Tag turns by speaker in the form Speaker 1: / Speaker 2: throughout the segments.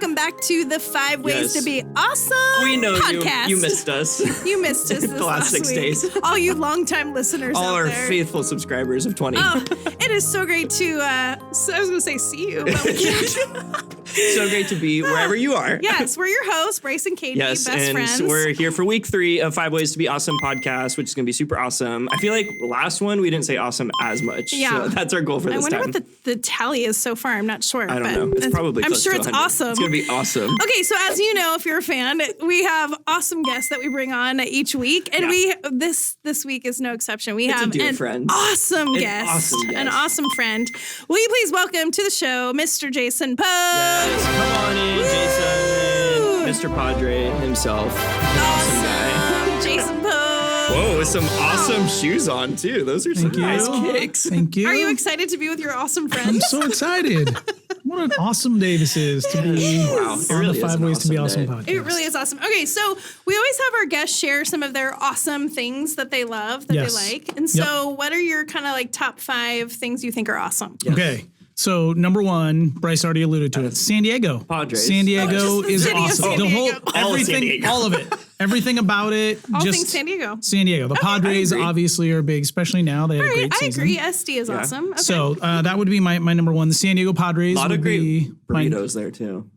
Speaker 1: welcome back to the 5 Ways to Be Awesome
Speaker 2: We know
Speaker 1: podcast.
Speaker 2: you missed us.
Speaker 1: You missed us
Speaker 2: the last 6
Speaker 1: week.
Speaker 2: days.
Speaker 1: All you longtime listeners
Speaker 2: All
Speaker 1: out
Speaker 2: our
Speaker 1: there.
Speaker 2: faithful subscribers of 20.
Speaker 1: It is so great to, I was going to say see you, but we can't.
Speaker 2: So great to be wherever you are.
Speaker 1: Yes, we're your hosts, Bryce and Katie,
Speaker 2: Yes,
Speaker 1: best
Speaker 2: and
Speaker 1: friends.
Speaker 2: we're here for week 3 of 5 Ways to Be Awesome podcast, which is going to be super awesome. I feel like last one, we didn't say awesome as much.
Speaker 1: Yeah.
Speaker 2: So that's our goal for this
Speaker 1: I wonder
Speaker 2: time.
Speaker 1: what the tally is so far. I'm not sure.
Speaker 2: I don't
Speaker 1: but
Speaker 2: know. It's probably
Speaker 1: I'm
Speaker 2: close
Speaker 1: sure
Speaker 2: to
Speaker 1: it's
Speaker 2: 100.
Speaker 1: awesome.
Speaker 2: It's going to be awesome.
Speaker 1: Okay, so as you know, if you're a fan, we have awesome guests that we bring on each week, and this week is no exception. We have
Speaker 2: dear
Speaker 1: an
Speaker 2: friend.
Speaker 1: awesome guest, an awesome friend. Will you please welcome to the show, Mr. Jason Poe?
Speaker 2: Yes, come on in,
Speaker 1: Woo!
Speaker 2: Jason. Mr. Padre himself. Awesome guy.
Speaker 1: Jason Poe.
Speaker 2: Whoa, with some awesome shoes on, too. Those are some nice kicks.
Speaker 3: Thank you.
Speaker 1: Are you excited to be with your awesome friend?
Speaker 3: I'm so excited. What an awesome day this is to be
Speaker 2: Wow,
Speaker 3: on
Speaker 2: really
Speaker 3: the 5 Ways to Be Awesome
Speaker 2: day.
Speaker 3: podcast.
Speaker 1: It really is awesome. Okay, so we always have our guests share some of their awesome things that they love, that they like. And so what are your kind of like top 5 things you think are awesome?
Speaker 2: Yes.
Speaker 3: Okay. So number 1, Bryce already alluded to it. San Diego.
Speaker 2: Padres.
Speaker 3: San Diego
Speaker 1: just the
Speaker 3: is
Speaker 1: city of
Speaker 3: awesome.
Speaker 1: San
Speaker 3: The whole
Speaker 1: Diego.
Speaker 2: All of San
Speaker 3: everything,
Speaker 2: Diego.
Speaker 3: all of it, everything about it.
Speaker 1: All
Speaker 3: just
Speaker 1: things San Diego.
Speaker 3: San Diego. The Padres
Speaker 2: agree.
Speaker 3: obviously are big, especially now. They had a
Speaker 1: All right,
Speaker 3: great
Speaker 1: I
Speaker 3: season.
Speaker 1: agree. SD is awesome. Okay.
Speaker 3: So that would be my number 1. The San Diego Padres
Speaker 2: A lot
Speaker 3: would
Speaker 2: of great
Speaker 3: be my,
Speaker 2: burritos there, too.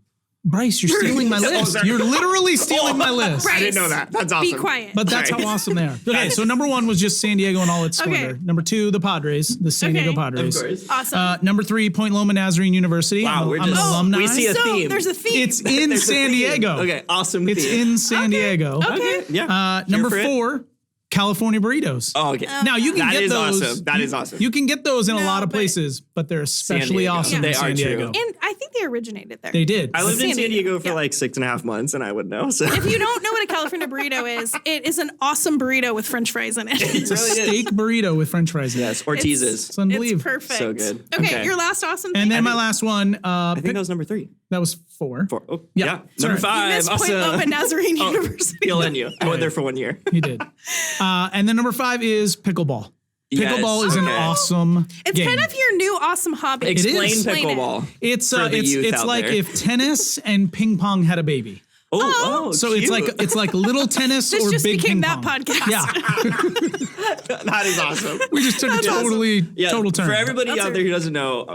Speaker 3: Bryce, you're stealing my list.
Speaker 2: sorry.
Speaker 3: You're literally stealing my list.
Speaker 1: Bryce,
Speaker 2: I didn't know that. That's awesome.
Speaker 1: Be quiet.
Speaker 3: But that's
Speaker 2: Sorry.
Speaker 3: how awesome they are. Okay, so number 1 was just San Diego in all its splendor.
Speaker 1: Okay.
Speaker 3: Number 2, the Padres, the San Diego
Speaker 1: Okay.
Speaker 3: Padres.
Speaker 2: Of course.
Speaker 1: Awesome.
Speaker 3: Number 3, Point Loma Nazarene University.
Speaker 2: Wow, we're
Speaker 3: I'm an
Speaker 2: just-
Speaker 3: alumni.
Speaker 2: we see a
Speaker 1: so
Speaker 2: theme.
Speaker 1: there's a theme.
Speaker 3: It's in
Speaker 2: There's a
Speaker 3: San
Speaker 2: theme.
Speaker 3: Diego.
Speaker 2: Okay, awesome
Speaker 3: It's
Speaker 2: theme.
Speaker 3: in San Diego.
Speaker 1: Okay.
Speaker 2: Yeah.
Speaker 3: Number
Speaker 2: Here for it?
Speaker 3: 4, California burritos.
Speaker 2: Oh, okay.
Speaker 3: Now you can
Speaker 2: That
Speaker 3: get
Speaker 2: is
Speaker 3: those.
Speaker 2: awesome. That is awesome.
Speaker 3: You can get those in a
Speaker 1: No,
Speaker 3: lot of
Speaker 1: but-
Speaker 3: places, but they're especially
Speaker 2: Diego.
Speaker 3: awesome
Speaker 2: They
Speaker 3: in
Speaker 2: are
Speaker 3: San
Speaker 2: true.
Speaker 3: Diego.
Speaker 1: And I think they originated there.
Speaker 3: They did.
Speaker 2: I lived in
Speaker 1: San
Speaker 2: San Diego
Speaker 1: Diego,
Speaker 2: for
Speaker 1: yeah.
Speaker 2: like 6.5 months, and I would know. So
Speaker 1: If you don't know what a California burrito is, it is an awesome burrito with French fries in it.
Speaker 3: It's a
Speaker 2: really is.
Speaker 3: steak burrito with French fries in it.
Speaker 2: yes, Ortiz's.
Speaker 3: It's unbelievable.
Speaker 1: It's perfect.
Speaker 2: So good.
Speaker 1: Okay,
Speaker 2: Okay.
Speaker 1: your last awesome thing.
Speaker 3: And then my last one,
Speaker 2: I think that was number 3.
Speaker 3: that was 4.
Speaker 2: 4. Oh,
Speaker 3: Yeah.
Speaker 2: yeah.
Speaker 3: Sorry.
Speaker 2: Number 5.
Speaker 1: Miss Point Loma Nazarene University.
Speaker 2: Feeling you. I went there for 1 year.
Speaker 3: He did. And then number 5 is pickleball.
Speaker 2: Yes.
Speaker 3: Pickleball is an
Speaker 2: Okay.
Speaker 3: awesome
Speaker 1: It's
Speaker 3: game.
Speaker 1: kind of your new awesome hobby.
Speaker 2: Explain
Speaker 3: is.
Speaker 1: Explain it.
Speaker 2: pickleball.
Speaker 3: It's
Speaker 2: for the youth
Speaker 3: it's
Speaker 2: out
Speaker 3: like
Speaker 2: there.
Speaker 3: if tennis and ping pong had a baby.
Speaker 2: Oh,
Speaker 3: So
Speaker 2: cute.
Speaker 3: it's like little tennis
Speaker 1: This
Speaker 3: or
Speaker 1: just
Speaker 3: big
Speaker 1: became
Speaker 3: ping
Speaker 1: that
Speaker 3: pong.
Speaker 1: podcast.
Speaker 3: Yeah,
Speaker 2: that is awesome.
Speaker 3: we just took a
Speaker 1: That's
Speaker 3: total turn.
Speaker 2: For everybody
Speaker 1: That's
Speaker 2: out there who doesn't know,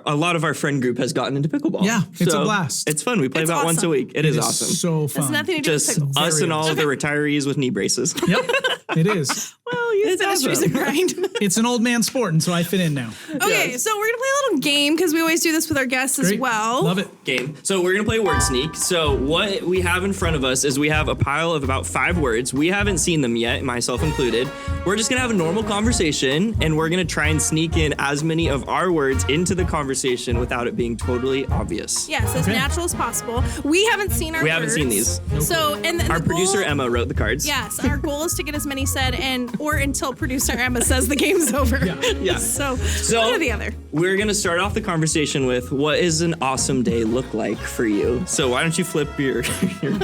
Speaker 2: a lot of our friend group has gotten into pickleball.
Speaker 3: Yeah, it's
Speaker 2: So
Speaker 3: a blast.
Speaker 2: It's fun. We play
Speaker 1: It's
Speaker 2: about once a
Speaker 1: awesome.
Speaker 2: week. It is awesome.
Speaker 3: So
Speaker 1: It's
Speaker 3: fun.
Speaker 1: nothing to do
Speaker 2: Just
Speaker 1: with pickleball.
Speaker 2: us and all of the retirees with knee braces.
Speaker 3: Yep, it is.
Speaker 1: Well, youth ministries
Speaker 2: awesome.
Speaker 1: and grind.
Speaker 3: It's an old man sport, and so I fit in now.
Speaker 1: Okay, so we're gonna play a little game because we always do this with our guests as
Speaker 3: Great.
Speaker 1: well.
Speaker 3: Love it.
Speaker 2: Game. So we're gonna play word sneak. So what we have in front of us is we have a pile of about 5 words. We haven't seen them yet, myself included. We're just gonna have a normal conversation, and we're gonna try and sneak in as many of our words into the conversation without it being totally obvious.
Speaker 1: Yes, as
Speaker 3: Okay.
Speaker 1: natural as possible. We haven't seen our
Speaker 2: We haven't seen
Speaker 1: words.
Speaker 2: these.
Speaker 1: So, and then
Speaker 2: Our
Speaker 1: the goal-
Speaker 2: producer Emma wrote the cards.
Speaker 1: Yes, our goal is to get as many said, or until producer Emma says the game's over.
Speaker 2: Yeah.
Speaker 1: So
Speaker 2: So
Speaker 1: one or the other.
Speaker 2: we're gonna start off the conversation with what is an awesome day look like for you? So why don't you flip your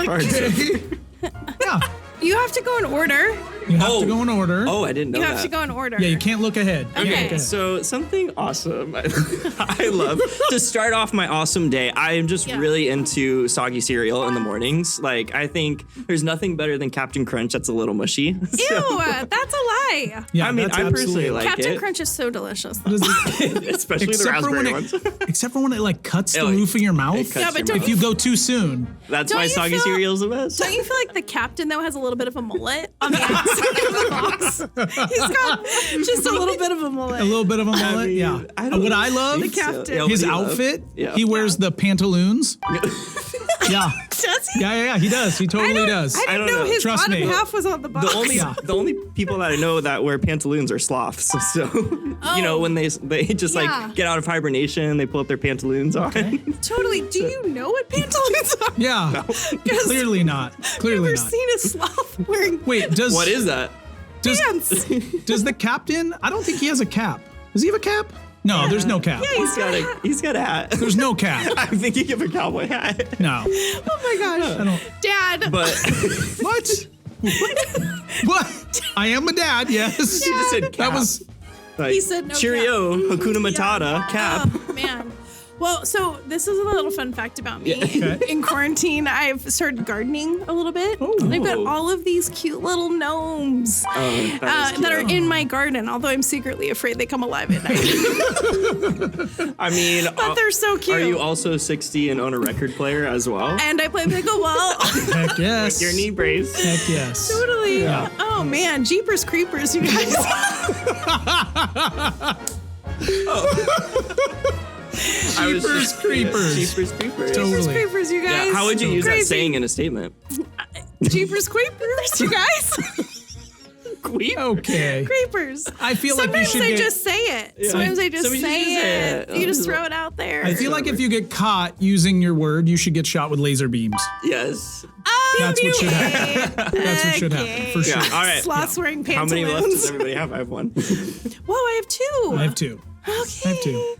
Speaker 2: cards?
Speaker 3: Yeah,
Speaker 1: You have to go in order.
Speaker 3: you have
Speaker 2: Oh.
Speaker 3: to go in order.
Speaker 2: Oh, I didn't know
Speaker 1: You
Speaker 2: that.
Speaker 1: have to go in order.
Speaker 3: Yeah, you can't look ahead. You
Speaker 1: Okay.
Speaker 3: can't look ahead.
Speaker 2: So something awesome I love to start off my awesome day. I am just
Speaker 1: Yeah.
Speaker 2: really into soggy cereal in the mornings. Like I think there's nothing better than Captain Crunch that's a little mushy.
Speaker 1: Ew, that's a lie.
Speaker 3: Yeah,
Speaker 2: I mean,
Speaker 3: that's
Speaker 2: I personally
Speaker 3: absolutely-
Speaker 2: like
Speaker 1: Captain
Speaker 2: it,
Speaker 1: Crunch is so delicious. Though.
Speaker 2: especially the
Speaker 3: except for
Speaker 2: raspberry
Speaker 3: when
Speaker 2: ones.
Speaker 3: except for when it like cuts the
Speaker 2: Oh,
Speaker 3: roof of your mouth.
Speaker 2: cuts
Speaker 1: Yeah, but
Speaker 2: your
Speaker 1: don't
Speaker 2: mouth.
Speaker 3: If you go too soon.
Speaker 2: That's
Speaker 1: Don't
Speaker 2: why
Speaker 1: you
Speaker 2: soggy
Speaker 1: feel-
Speaker 2: cereal is the best.
Speaker 1: Don't you feel like the captain though has a little bit of a mullet on the outside of the box? He's got just a little bit of a mullet.
Speaker 3: A little bit of a mullet,
Speaker 2: mean,
Speaker 3: yeah.
Speaker 2: I don't
Speaker 3: What I love,
Speaker 2: think so.
Speaker 1: captain.
Speaker 2: Yeah, what
Speaker 3: his
Speaker 2: do you love?
Speaker 3: outfit,
Speaker 2: Yeah.
Speaker 3: he wears the pantaloons. Yeah.
Speaker 1: Does he?
Speaker 3: Yeah, he does. He totally does.
Speaker 1: I didn't
Speaker 2: don't
Speaker 1: know
Speaker 2: know.
Speaker 1: his
Speaker 3: Trust
Speaker 1: bottom
Speaker 3: me.
Speaker 1: half was on the box.
Speaker 2: The only people that I know that wear pantaloons are sloths. So you know when they just
Speaker 1: Yeah.
Speaker 2: like get out of hibernation, they pull up their pantaloons on.
Speaker 1: Totally. Do you know what pantaloons are?
Speaker 3: Yeah. Clearly not. Clearly
Speaker 1: Never
Speaker 3: not.
Speaker 1: seen a sloth wearing
Speaker 3: Wait, does
Speaker 2: What is that?
Speaker 1: pants.
Speaker 3: does the captain? I don't think he has a cap. Does he have a cap? No, there's no cap.
Speaker 1: Yeah,
Speaker 2: He's got a hat.
Speaker 3: There's no cap.
Speaker 2: I'm thinking of a cowboy hat.
Speaker 3: No.
Speaker 1: Oh my gosh.
Speaker 3: I don't.
Speaker 1: Dad.
Speaker 2: But
Speaker 3: What? What? I am a dad. Yes.
Speaker 2: she just said cap.
Speaker 3: That was.
Speaker 2: Like,
Speaker 1: He said no
Speaker 2: Cheerio, Hakuna Matata, cap.
Speaker 1: Oh, man. Well, so this is a little fun fact about me.
Speaker 3: Okay.
Speaker 1: In quarantine, I've started gardening a little bit. And I've got all of these cute little gnomes that are in my garden, although I'm secretly afraid they come alive at night.
Speaker 2: I mean,
Speaker 1: but they're so cute.
Speaker 2: Are you also 60 and own a record player as well?
Speaker 1: And I play pickleball.
Speaker 3: Heck yes.
Speaker 2: With your knee brace.
Speaker 3: Heck yes.
Speaker 1: Totally. Yeah. Oh, man. Jeepers Creepers, you guys.
Speaker 3: Jeepers Creepers.
Speaker 2: Jeepers Creepers.
Speaker 3: Totally.
Speaker 1: Jeepers Creepers, you guys.
Speaker 2: Yeah, how would you use
Speaker 1: Crazy.
Speaker 2: that saying in a statement?
Speaker 1: Jeepers Creepers, you guys.
Speaker 3: Okay.
Speaker 1: Creepers.
Speaker 3: I feel like you
Speaker 1: Sometimes
Speaker 3: should
Speaker 1: I
Speaker 3: get...
Speaker 1: just say it.
Speaker 2: Yeah.
Speaker 1: Sometimes I just
Speaker 2: Sometimes you
Speaker 1: say
Speaker 2: just say
Speaker 1: it.
Speaker 2: it.
Speaker 1: You just throw it out there.
Speaker 3: I feel like if you get caught using your word, you should get shot with laser beams.
Speaker 2: Yes.
Speaker 3: That's what should happen. That's what should happen, for sure.
Speaker 2: Yeah. All right.
Speaker 1: Sloths wearing
Speaker 2: How
Speaker 1: pantaloons.
Speaker 2: many left does everybody have? I have one.
Speaker 1: Whoa, I have two.
Speaker 3: I have two.
Speaker 1: Okay.
Speaker 3: I have two.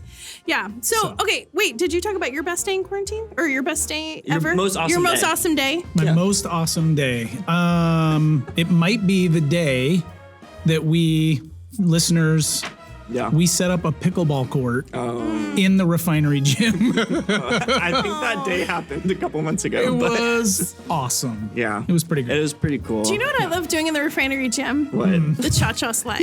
Speaker 1: Yeah. So, okay, wait, did you talk about your best day in quarantine? Or your best day ever?
Speaker 2: most awesome
Speaker 1: Your most
Speaker 2: day.
Speaker 1: awesome day?
Speaker 3: My most awesome day. It might be the day that we, listeners,
Speaker 2: Yeah.
Speaker 3: we set up a pickleball court in the refinery gym.
Speaker 2: I think that day happened a couple months ago.
Speaker 3: It
Speaker 2: but
Speaker 3: was awesome.
Speaker 2: Yeah.
Speaker 3: It was pretty good.
Speaker 2: It was pretty cool.
Speaker 1: Do you know what I love doing in the refinery gym?
Speaker 2: What?
Speaker 1: The cha-cha slide.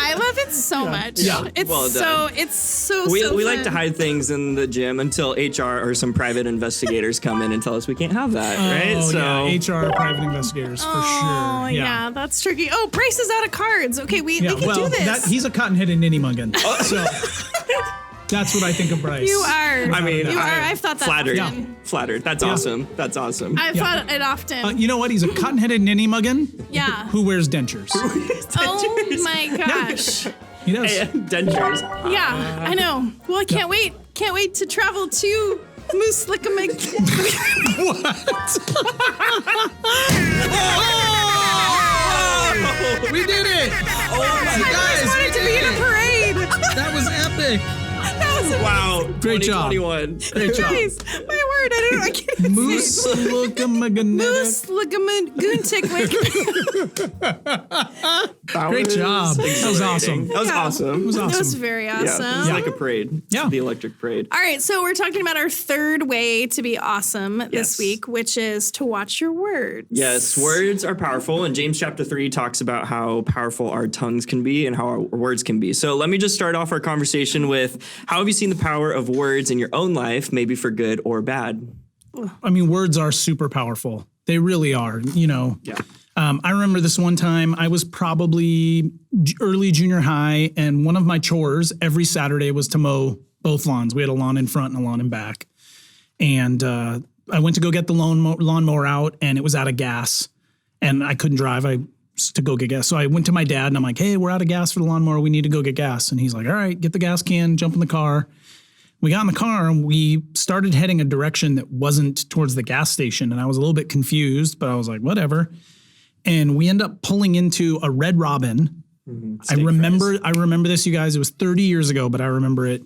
Speaker 1: I love it so much.
Speaker 3: Yeah.
Speaker 1: It's
Speaker 2: Well done.
Speaker 1: so
Speaker 2: We like
Speaker 1: fun.
Speaker 2: to hide things in the gym until HR or some private investigators come in and tell us we can't have that, right?
Speaker 3: Oh,
Speaker 2: So
Speaker 3: yeah. HR private investigators, for
Speaker 1: Oh,
Speaker 3: sure.
Speaker 1: yeah, that's tricky. Oh, Bryce is out of cards. Okay, we can do this.
Speaker 3: He's a cotton-headed ninny-muggin. So that's what I think of Bryce.
Speaker 1: You are.
Speaker 2: I mean,
Speaker 1: you are. I've thought that
Speaker 2: flattered.
Speaker 1: often.
Speaker 2: Flattered. That's awesome. That's awesome.
Speaker 1: I've thought it often.
Speaker 3: You know what? He's a cotton-headed ninny-muggin
Speaker 1: Yeah.
Speaker 3: who wears dentures.
Speaker 1: Oh my gosh.
Speaker 3: He does.
Speaker 2: Hey, dentures.
Speaker 1: Yeah, I know. Well, I can't wait. Can't wait to travel to Moose Lickamig.
Speaker 3: We did it!
Speaker 2: Oh my
Speaker 3: Guys, we
Speaker 1: wanted to be
Speaker 3: did
Speaker 1: in a
Speaker 3: it!
Speaker 1: parade.
Speaker 3: That was epic!
Speaker 1: That was
Speaker 2: Wow.
Speaker 3: Great job.
Speaker 2: 2021.
Speaker 3: Great job.
Speaker 1: Please, my word, I can't even
Speaker 3: Moose
Speaker 1: say it.
Speaker 3: Lookamaganetic.
Speaker 1: Moose Ligament Goontickwick.
Speaker 3: Great job. That was awesome.
Speaker 2: That was
Speaker 1: Yeah.
Speaker 2: awesome.
Speaker 3: It was awesome.
Speaker 1: That was very awesome.
Speaker 2: Yeah, it's like a parade.
Speaker 3: Yeah.
Speaker 2: The electric parade.
Speaker 1: All right, so we're talking about our third way to be awesome this
Speaker 2: Yes.
Speaker 1: week, which is to watch your words.
Speaker 2: Yes, words are powerful, and James chapter 3 talks about how powerful our tongues can be and how our words can be. So let me just start off our conversation with, how have you seen the power of words in your own life, maybe for good or bad?
Speaker 3: I mean, words are super powerful. They really are,
Speaker 2: Yeah.
Speaker 3: I remember this one time I was probably early junior high, and one of my chores every Saturday was to mow both lawns. We had a lawn in front and a lawn in back. And I went to go get the lawnmower out, and it was out of gas. And I couldn't drive to go get gas. So I went to my dad, and I'm like, hey, we're out of gas for the lawnmower. We need to go get gas. And he's like, all right, get the gas can, jump in the car. We got in the car and we started heading a direction that wasn't towards the gas station. And I was a little bit confused, but I was like, whatever. And we end up pulling into a Red Robin. I remember this, you guys. It was 30 years ago, but I remember it.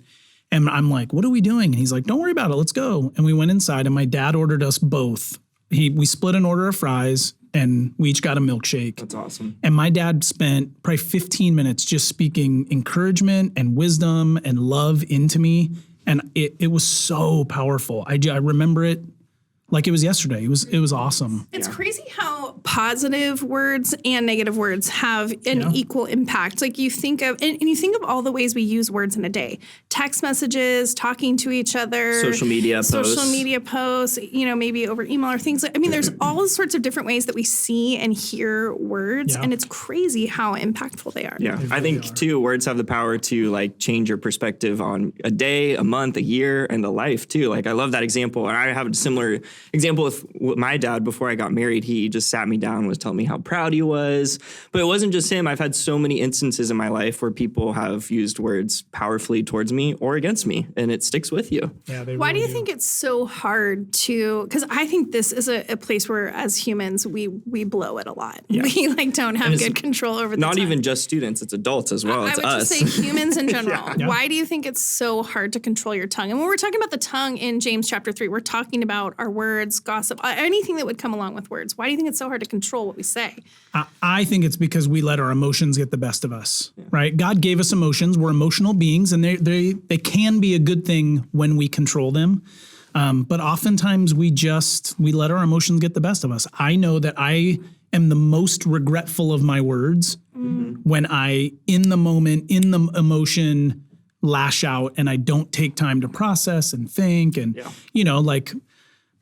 Speaker 3: And I'm like, what are we doing? And he's like, don't worry about it. Let's go. And we went inside, and my dad ordered us both. We split an order of fries, and we each got a milkshake.
Speaker 2: That's awesome.
Speaker 3: And my dad spent probably 15 minutes just speaking encouragement and wisdom and love into me. And it was so powerful. I remember it like it was yesterday. It was awesome.
Speaker 1: It's crazy how positive words and negative words have an equal impact. Like you think of, and you think of all the ways we use words in a day: text messages, talking to each other,
Speaker 2: Social media
Speaker 1: posts, maybe over email or things like, there's all sorts of different ways that we see and hear words.
Speaker 3: Yeah.
Speaker 1: And it's crazy how impactful they are.
Speaker 2: Yeah, I think too, words have the power to like change your perspective on a day, a month, a year, and a life too. Like I love that example. And I have a similar example with my dad. Before I got married, he just sat me down and was telling me how proud he was. But it wasn't just him. I've had so many instances in my life where people have used words powerfully towards me or against me, and it sticks with you.
Speaker 3: Yeah,
Speaker 1: Why do you think it's so hard to, because I think this is a place where as humans, we blow it a lot.
Speaker 2: Yeah.
Speaker 1: We don't have good control over the
Speaker 2: Not
Speaker 1: tongue.
Speaker 2: even just students, it's adults as well.
Speaker 1: I
Speaker 2: It's
Speaker 1: would
Speaker 2: us.
Speaker 1: just say humans in general.
Speaker 3: Yeah.
Speaker 1: Why do you think it's so hard to control your tongue? And when we're talking about the tongue in James chapter 3, we're talking about our words, gossip, anything that would come along with words. Why do you think it's so hard to control what we say?
Speaker 3: I think it's because we let our emotions get the best of us, right? God gave us emotions. We're emotional beings, and they can be a good thing when we control them. But oftentimes we let our emotions get the best of us. I know that I am the most regretful of my words when I, in the moment, in the emotion, lash out and I don't take time to process and think. And, like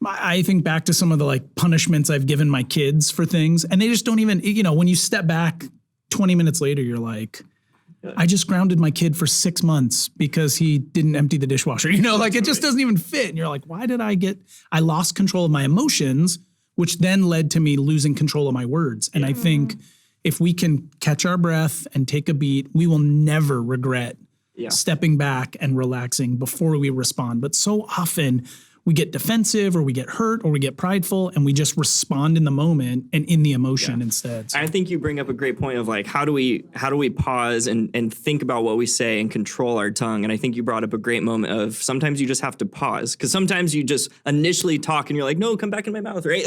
Speaker 3: I think back to some of the like punishments I've given my kids for things, and they just don't even, when you step back 20 minutes later, you're like, I just grounded my kid for 6 months because he didn't empty the dishwasher, like it just doesn't even fit. And you're like, why did I lost control of my emotions, which then led to me losing control of my words. And I think if we can catch our breath and take a beat, we will never regret stepping back and relaxing before we respond. But so often we get defensive or we get hurt or we get prideful and we just respond in the moment and in the emotion instead. So.
Speaker 2: I think you bring up a great point of like, how do we pause and think about what we say and control our tongue? And I think you brought up a great moment of sometimes you just have to pause, because sometimes you just initially talk and you're like, no, come back in my mouth, right?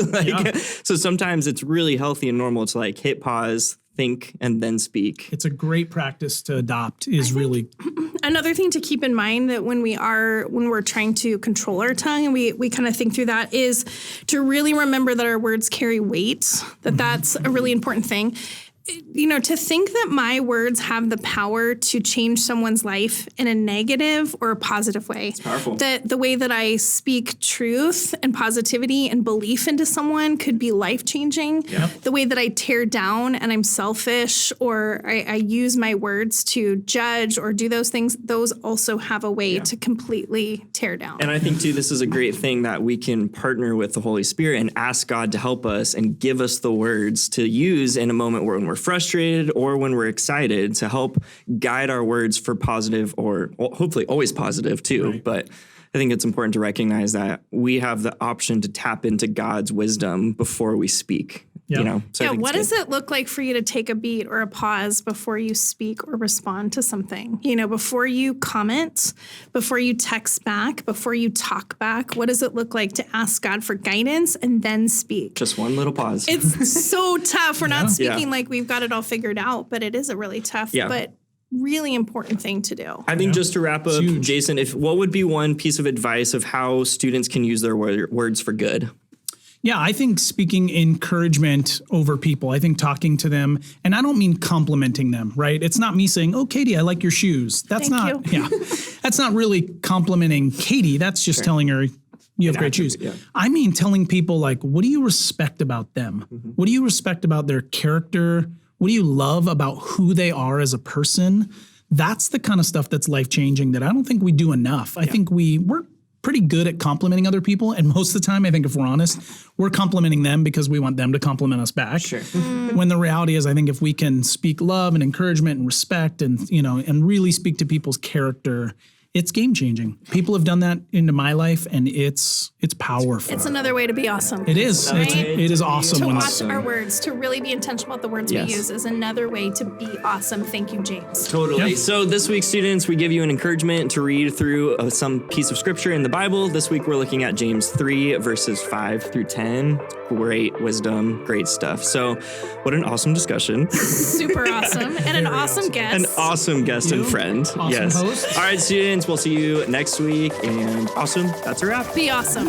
Speaker 2: So sometimes it's really healthy and normal to like hit pause, think, and then speak.
Speaker 3: It's a great practice to adopt. Really
Speaker 1: another thing to keep in mind that when we're trying to control our tongue and we kind of think through that is to really remember that our words carry weight, that's a really important thing. To think that my words have the power to change someone's life in a negative or a positive way.
Speaker 2: It's powerful.
Speaker 1: That the way that I speak truth and positivity and belief into someone could be life-changing. Yep. The way that I tear down and I'm selfish or I use my words to judge or do those things, those also have a way to completely tear down.
Speaker 2: And I think, too, this is a great thing that we can partner with the Holy Spirit and ask God to help us and give us the words to use in a moment when we're frustrated or when we're excited, to help guide our words for positive, or hopefully always positive too. Right. But I think it's important to recognize that we have the option to tap into God's wisdom before we speak. So
Speaker 1: what does it look like for you to take a beat or a pause before you speak or respond to something? Before you comment, before you text back, before you talk back, what does it look like to ask God for guidance and then speak?
Speaker 2: Just one little pause.
Speaker 1: It's so tough. We're not speaking like we've got it all figured out, but it is a really tough, but really important thing to do.
Speaker 2: I think just to wrap up, Jason, what would be one piece of advice of how students can use their words for good?
Speaker 3: Yeah, I think speaking encouragement over people. I think talking to them, and I don't mean complimenting them, right? It's not me saying, "Oh, Katie, I like your shoes." That's that's not really complimenting Katie. That's just telling her you have great shoes. Yeah. I mean telling people like, what do you respect about them? Mm-hmm. What do you respect about their character? What do you love about who they are as a person? That's the kind of stuff that's life-changing that I don't think we do enough. I think we're pretty good at complimenting other people. And most of the time, I think if we're honest, we're complimenting them because we want them to compliment us back. Sure. When the reality is, I think if we can speak love and encouragement and respect and, and really speak to people's character, it's game changing. People have done that into my life, and it's powerful.
Speaker 1: It's another way to be awesome.
Speaker 3: It is. Right? It is awesome.
Speaker 1: To watch our words, to really be intentional about the words we use is another way to be awesome. Thank you, James.
Speaker 2: Totally. Yep. So this week, students, we give you an encouragement to read through some piece of scripture in the Bible. This week, we're looking at James 3, verses 5 through 10. Great wisdom, great stuff. So what an awesome discussion.
Speaker 1: Super awesome. And an awesome guest.
Speaker 2: An awesome guest and friend.
Speaker 3: Awesome host.
Speaker 2: All right, students, we'll see you next week. And awesome. That's a wrap.
Speaker 1: Be awesome.